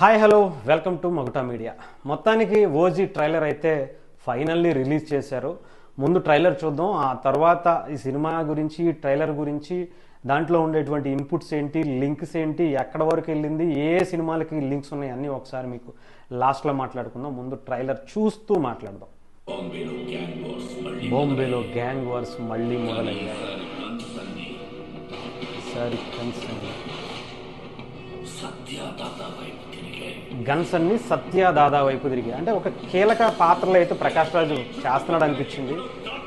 Hi hello welcome to Maguta media. మొత్తానికి OG trailer అయితే finally release చేశారు. ముందు ట్రైలర్ చూద్దాం, ఆ తర్వాత ఈ సినిమా గురించి, ఈ ట్రైలర్ గురించి, దాంట్లో ఉండేటువంటి ఇన్పుట్స్ ఏంటి, లింక్స్ ఏంటి, ఎక్కడ వరకు వెళ్ళింది, ఏ సినిమాలకి లింక్స్ ఉన్నాయి అన్నీ ఒకసారి మీకు లాస్ట్లో మాట్లాడుకుందాం. ముందు ట్రైలర్ చూస్తూ మాట్లాడదాం. బాంబేలో గ్యాంగ్ వార్స్ మళ్ళీ మొదలయ్యాయి. సరి గన్స్ అన్ని సత్య దాదా వైపు తిరిగి, అంటే ఒక కీలక పాత్రలో అయితే ప్రకాష్ రాజు చేస్తున్నాడు అనిపించింది.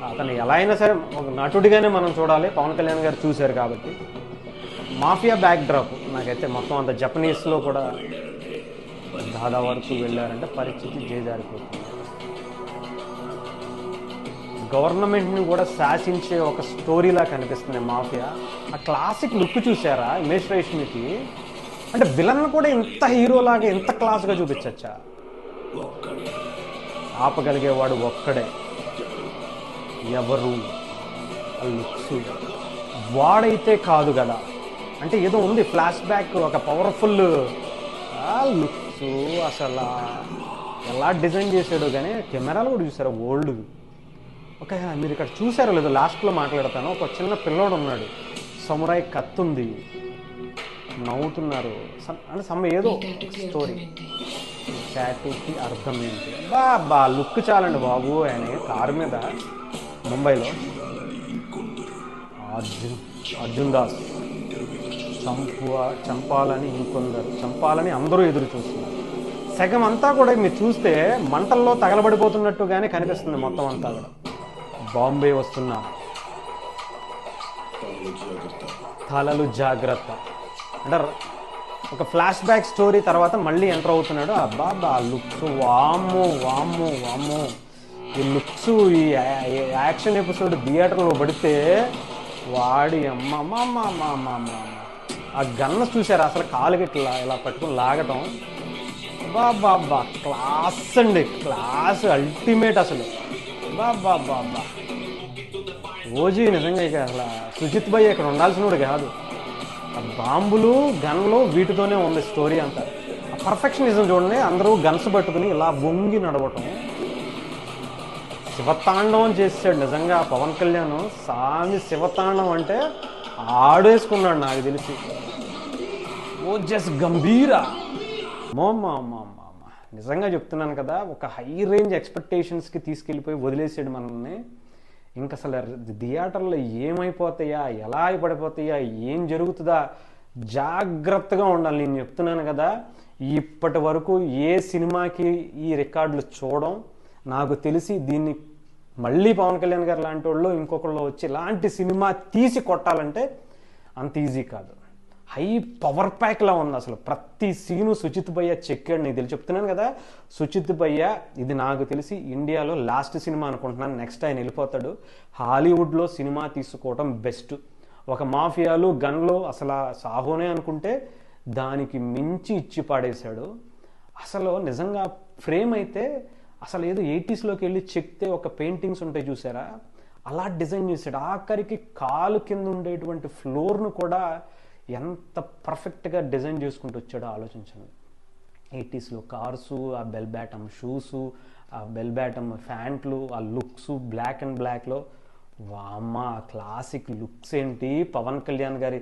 అతను ఎలా అయినా సరే ఒక నటుడిగానే మనం చూడాలి. పవన్ కళ్యాణ్ గారు చూశారు కాబట్టి మాఫియా బ్యాక్ డ్రాప్ నాకైతే మొత్తం అంత జపనీస్లో కూడా దాదా వరకు వెళ్ళారంటే పరిస్థితి చేజారిపోతుంది. గవర్నమెంట్ని కూడా శాసించే ఒక స్టోరీలా కనిపిస్తుంది మాఫియా. ఆ క్లాసిక్ లుక్ చూసారా హిమేష్ రేష్మికి? అంటే విలన్ కూడా ఇంత హీరోలాగా ఇంత క్లాస్గా చూపించచ్చా? ఆపగలిగేవాడు ఒక్కడే, ఎవరు? లుక్స్ వాడైతే కాదు కదా, అంటే ఏదో ఉంది ఫ్లాష్ బ్యాక్, ఒక పవర్ఫుల్ లుక్స్. అసలు ఎలా డిజైన్ చేశాడు, కానీ కెమెరాలో కూడా చూసారా ఓల్డ్. ఓకే, మీరు ఇక్కడ చూసారో లేదో లాస్ట్లో మాట్లాడతాను. ఒక చిన్న పిల్లోడు ఉన్నాడు, సమురాయ్ కత్తుంది, నవ్వుతున్నారు. అంటే ఏదో స్టోరీ. టాటూకి అర్థం ఏంటి? బా లుక్ చాలండి బాబు. ఆయన కారు మీద ముంబైలో అర్జున్ దాస్ చంపాలని ఇంకొందరు, చంపాలని అందరూ ఎదురు చూస్తున్నారు. సగం అంతా కూడా మీరు చూస్తే మంటల్లో తగలబడిపోతున్నట్టుగానే కనిపిస్తుంది మొత్తం అంతా కూడా. బాంబే వస్తున్నా, తలలు జాగ్రత్త అంటే ఒక ఫ్లాష్ బ్యాక్ స్టోరీ తర్వాత మళ్ళీ ఎంటర్ అవుతున్నాడు. అబ్బా లుక్స్, వామ్మో వామ్మో వామ్మో. ఈ లుక్స్, ఈ యాక్షన్ ఎపిసోడ్ థియేటర్లో పడితే వాడి అమ్మ. ఆ గన్న చూసారా అసలు? కాలుకి ఇట్లా ఇలా పట్టుకుని లాగటం, బాబా క్లాస్ అండి, క్లాస్ అల్టిమేట్ అసలు. బాబా ఓజీ నిజంగా ఇక అసలు సుజిత్ భయ్ ఇక్కడ ఉండాల్సినోడు కాదు. బాంబులు, గన్లు, వీటితోనే ఉంది స్టోరీ అంతా. పర్ఫెక్షనిజం చూడండి, అందరూ గన్స్ పట్టుకుని ఇలా వంగి నడవటం. శివతాండవం చేసాడు నిజంగా పవన్ కళ్యాణ్. సామి శివతాండవం అంటే ఆడేసుకున్నాడు నాకు తెలిసి. ఓ జస్ట్ గంభీరా నిజంగా చెప్తున్నాను కదా, ఒక హై రేంజ్ ఎక్స్పెక్టేషన్స్కి తీసుకెళ్ళిపోయి వదిలేసాడు మనల్ని. ఇంక అసలు థియేటర్లో ఏమైపోతాయా, ఎలా పడిపోతాయా, ఏం జరుగుతుందా, జాగ్రత్తగా ఉండాలి. నేను చెప్తున్నాను కదా, ఇప్పటి వరకు ఏ సినిమాకి ఈ రికార్డులు చూడడం. నాకు తెలిసి దీన్ని మళ్ళీ పవన్ కళ్యాణ్ గారు లాంటి వాళ్ళు ఇంకొకళ్ళు వచ్చి ఇలాంటి సినిమా తీసి కొట్టాలంటే అంత ఈజీ కాదు. హై పవర్ ప్యాక్లా ఉంది అసలు. ప్రతి సీను సుజిత్ భయ్య చెక్కాడు. నీకు తెలిసి చెప్తున్నాను కదా, సుజిత్ భయ్య ఇది నాకు తెలిసి ఇండియాలో లాస్ట్ సినిమా అనుకుంటున్నాను. నెక్స్ట్ ఆయన వెళ్ళిపోతాడు. హాలీవుడ్లో సినిమా తీసుకోవడం బెస్ట్. ఒక మాఫియాలు, గన్లు అసలు సాహోనే అనుకుంటే దానికి మించి ఇచ్చి పాడేశాడు అసలు. నిజంగా ఫ్రేమ్ అయితే అసలు ఏదో 80s వెళ్ళి చెక్తే ఒక పెయింటింగ్స్ ఉంటాయి చూసారా, అలా డిజైన్ చేశాడు. ఆఖరికి కాలు కింద ఉండేటువంటి ఫ్లోర్ను కూడా ఎంత పర్ఫెక్ట్గా డిజైన్ చేసుకుంటూ వచ్చాడో ఆలోచించండి. 80s కార్సు, ఆ బెల్ బ్యాటమ్ షూసు, ఆ బెల్ బ్యాటమ్ ఫ్యాంట్లు, ఆ లుక్స్ బ్లాక్ అండ్ బ్లాక్లో వామ్మ. క్లాసిక్ లుక్స్ ఏంటి, పవన్ కళ్యాణ్ గారి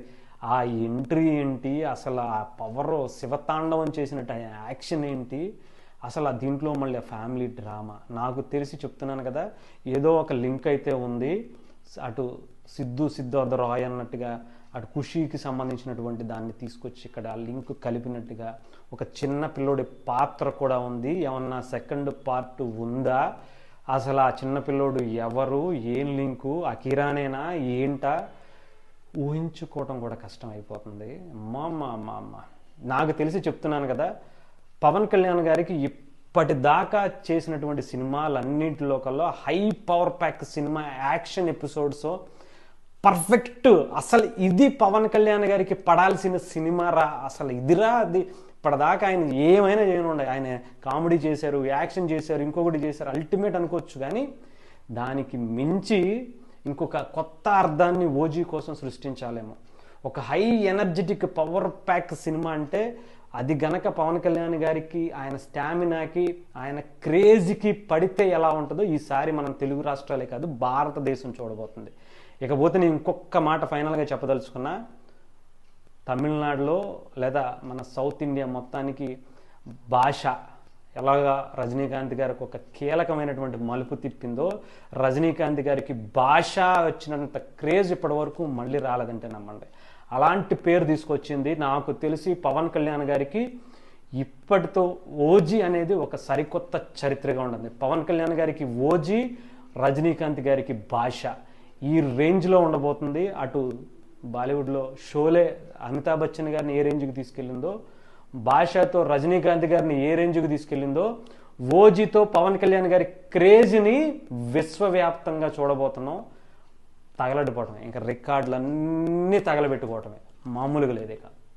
ఆ ఎంట్రీ ఏంటి, అసలు ఆ పవర్, శివతాండవం చేసినట్టు యాక్షన్ ఏంటి అసలు. దీంట్లో మళ్ళీ ఫ్యామిలీ డ్రామా. నాకు తెలిసి చెప్తున్నాను కదా, ఏదో ఒక లింక్ అయితే ఉంది. అటు సిద్ధార్థ రాయ్ అన్నట్టుగా, అటు ఖుషీకి సంబంధించినటువంటి దాన్ని తీసుకొచ్చి ఇక్కడ ఆ లింక్ కలిపినట్టుగా ఒక చిన్న పిల్లోడి పాత్ర కూడా ఉంది. ఏమన్నా సెకండ్ పార్ట్ ఉందా? అసలు ఆ చిన్న పిల్లోడు ఎవరు, ఏం లింకు, అకిరానేనా ఏంటా ఊహించుకోవటం కూడా కష్టం అయిపోతుంది. అమ్మ నాకు తెలిసి చెప్తున్నాను కదా, పవన్ కళ్యాణ్ గారికి ఇప్పటిదాకా చేసినటువంటి సినిమాలన్నింటిలో కల్లా high power pack cinema, action episodes perfect. అసలు ఇది పవన్ కళ్యాణ్ గారికి పడాల్సిన సినిమా రా, అసలు ఇదిరా అది. ఇప్పటిదాకా ఆయన ఏమైనా చేయనుండే, ఆయన కామెడీ చేశారు, యాక్షన్ చేశారు, ఇంకొకటి చేశారు, అల్టిమేట్ అనుకోవచ్చు. కానీ దానికి మించి ఇంకొక కొత్త అర్థాన్ని ఓజీ కోసం సృష్టించాలేమో. ఒక high energetic power pack cinema అంటే అది గనక పవన్ కళ్యాణ్ గారికి, ఆయన స్టామినాకి, ఆయన క్రేజ్కి పడితే ఎలా ఉంటుందో ఈసారి మనం తెలుగు రాష్ట్రాలే కాదు భారతదేశం చూడబోతుంది. ఇకపోతే నేను ఇంకొక మాట ఫైనల్గా చెప్పదలుచుకున్నా, తమిళనాడులో లేదా మన సౌత్ ఇండియా మొత్తానికి భాష ఎలాగా రజనీకాంత్ గారికి ఒక కీలకమైనటువంటి మలుపు తిప్పిందో, రజనీకాంత్ గారికి భాష వచ్చినంత క్రేజ్ ఇప్పటి వరకు మళ్ళీ రాలేదంటే నమ్మండి. అలాంటి పేరు తీసుకొచ్చింది. నాకు తెలిసి పవన్ కళ్యాణ్ గారికి ఇప్పటితో ఓజీ అనేది ఒక సరికొత్త చరిత్రగా ఉంటుంది. పవన్ కళ్యాణ్ గారికి ఓజీ, రజనీకాంత్ గారికి భాష ఈ రేంజ్లో ఉండబోతుంది. అటు బాలీవుడ్లో షోలే అమితాబ్ బచ్చన్ గారిని ఏ రేంజ్కి తీసుకెళ్ళిందో, భాషతో రజనీకాంత్ గారిని ఏ రేంజ్కి తీసుకెళ్ళిందో, ఓజీతో పవన్ కళ్యాణ్ గారి క్రేజ్ని విశ్వవ్యాప్తంగా చూడబోతున్నాం. తగలడిపోవటమే, ఇంకా రికార్డులన్నీ తగలబెట్టుకోవటమే, మామూలుగా లేదు ఇక.